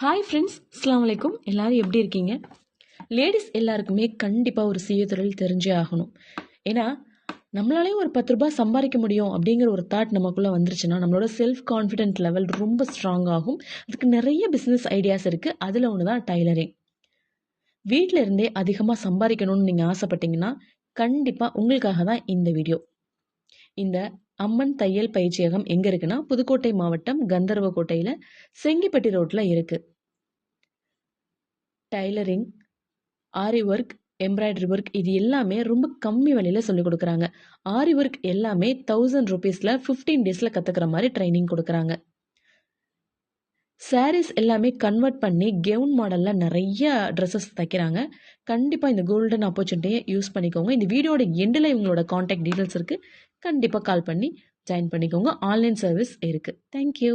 Hi friends, அஸ்ஸலாமு அலைக்கும். எல்லாரும் எப்படி இருக்கீங்க? லேடிஸ் எல்லாருக்குமே கண்டிப்பாக ஒரு சுயதொழில் தெரிஞ்சே ஆகணும். ஏன்னா நம்மளாலேயும் ஒரு 10 ரூபாய் சம்பாதிக்க முடியும் அப்படிங்கிற ஒரு தாட் நமக்குள்ளே வந்துருச்சுன்னா நம்மளோட செல்ஃப் கான்ஃபிடென்ட் லெவல் ரொம்ப ஸ்ட்ராங் ஆகும். அதுக்கு நிறைய பிஸ்னஸ் ஐடியாஸ் இருக்குது. அதில் ஒன்று தான் டைலரிங். வீட்டில் இருந்தே அதிகமாக சம்பாதிக்கணும்னு நீங்கள் ஆசைப்பட்டீங்கன்னா கண்டிப்பாக உங்களுக்காக தான் இந்த வீடியோ. இந்த அம்மன் தையல் பயிற்சியகம் எங்கே இருக்குன்னா புதுக்கோட்டை மாவட்டம் கந்தர்வக்கோட்டையில் செங்கிப்பட்டி ரோட்டில் இருக்குது. டைலரிங், ஆரி ஒர்க், எம்ப்ராய்டரி ஒர்க் இது எல்லாமே ரொம்ப கம்மி விலையில் சொல்லிக் கொடுக்குறாங்க. ஆரி ஒர்க் எல்லாமே 1000 rupeesல 15 daysல கற்றுக்கிற மாதிரி ட்ரைனிங் கொடுக்குறாங்க. சாரீஸ் எல்லாமே கன்வெர்ட் பண்ணி கெவுன் மாடலில் நிறைய ட்ரெஸ்ஸஸ் தைக்கிறாங்க. கண்டிப்பாக இந்த கோல்டன் ஆப்பர்ச்சுனிட்டியை யூஸ் பண்ணிக்கோங்க. இந்த வீடியோட எண்டில் இவங்களோட காண்டாக்ட் டீட்டெயில்ஸ் இருக்குது. கண்டிப்பாக கால் பண்ணி ஜாயின் பண்ணிக்கோங்க. ஆன்லைன் சர்வீஸ் இருக்குது. தேங்க்யூ.